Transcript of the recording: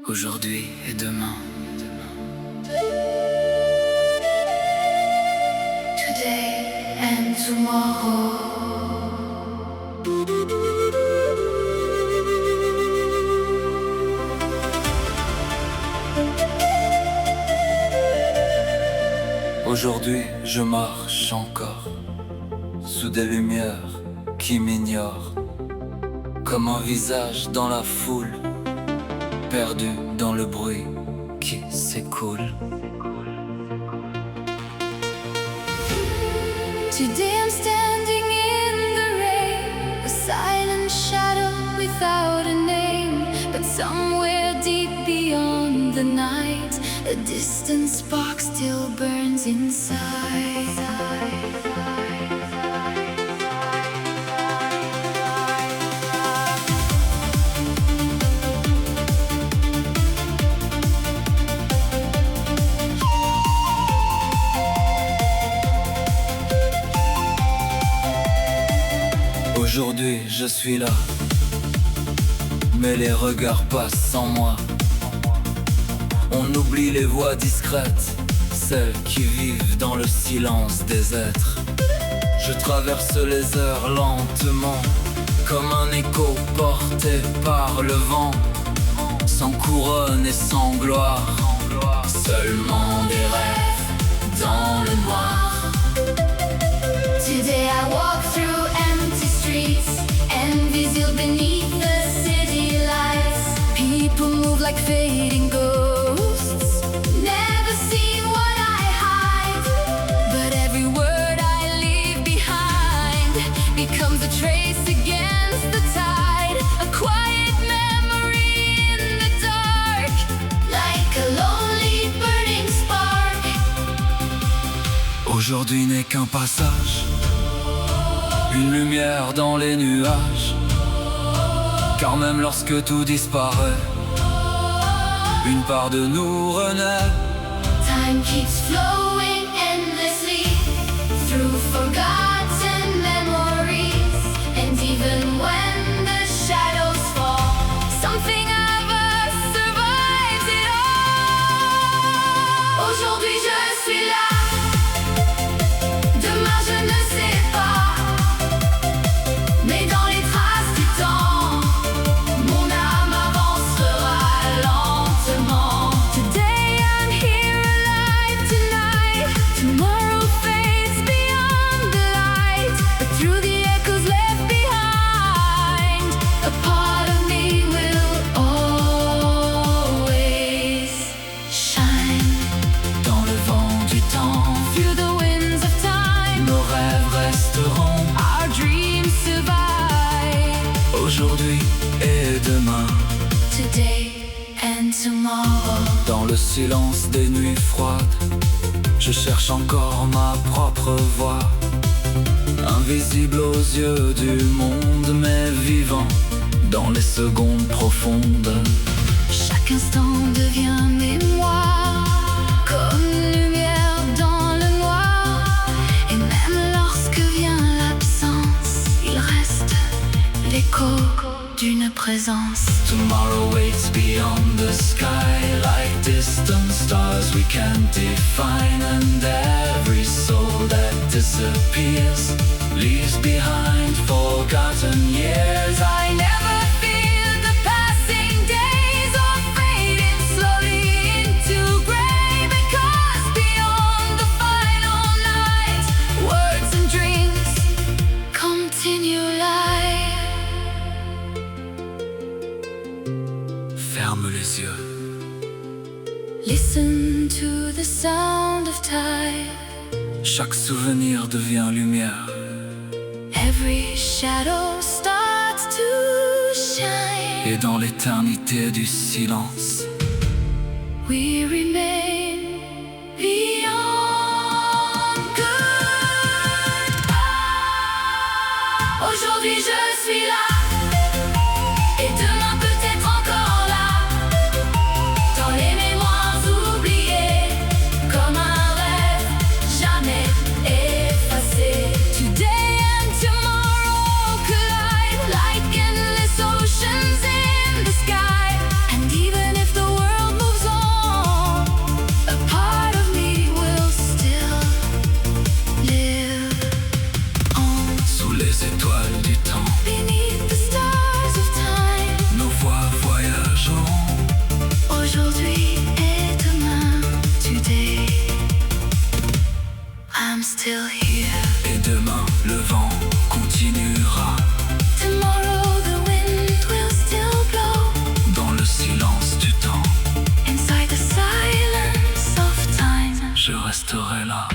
aujourd'hui et demain. Today and tomorrow. Aujourd'hui, je marche encore sous des lumières qui m'ignorent, comme un visage dans la foule, perdu dans le bruit qui s'écoule. Today I'm standing in the rain, a silent shadow without a name. But somewhere deep beyond the night, a distant spark still burns inside. Aujourd'hui je suis là, mais les regards passent sans moi. On oublie les voix discrètes, celles qui vivent dans le silence des êtres. Je traverse les heures lentement, comme un écho porté par le vent, sans couronne et sans gloire, seulement des rêves dans le noir. Today I walk through empty streets, invisible beneath the city lights. People move like fading ghosts, never see what I hide. But every word I leave behind becomes a trace against the tide, a quiet memory in the dark, like a lonely burning spark. Aujourd'hui n'est qu'un passage, une lumière dans les nuages, car même lorsque tout disparaît, une part de nous renaît. Time keeps flowing endlessly through forgotten memories, and even when the shadows fall, something of us survives it all. Aujourd'hui je suis là, demain je ne sais pas, mais dans les traces du temps, mon âme avancera lentement. Today I'm here alive tonight, tomorrow fades beyond the light, but through the echoes left behind, a part of me will always shine. Dans le vent du temps, Through the winds of time, nos rêves resteront, our dreams survive. aujourd'hui et demain. Today and tomorrow. Dans le silence des nuits froides, je cherche encore ma propre voix, invisible aux yeux du monde, mais vivant dans les secondes profondes. Chaque instant devient mémoire, comme lumière dans le noir. Et même lorsque vient l'absence, il reste l'écho d'une présence. Tomorrow waits beyond the sky, like distant stars we can't define. And every soul that disappears leaves behind forgotten years. I never feared the passing days or fading slowly into gray, because beyond the final night, words and dreams continue life. Ferme les yeux, Listen to the sound of tide. chaque souvenir devient lumière. Every shadow starts to shine. Et dans l'éternité du silence, We remain beyond goodbye. Aujourd'hui je suis là, et demain peut-être encore là, dans les mémoires oubliées, comme un rêve jamais effacé. Today and tomorrow collide like endless oceans in the sky. And even if the world des étoiles du temps. Beneath the stars of time. Nos voix voyageront. Aujourd'hui et demain. Today, I'm still here. Et demain, le vent continuera. Tomorrow the wind will still blow. Dans le silence du temps, Inside the silence of time. je resterai là.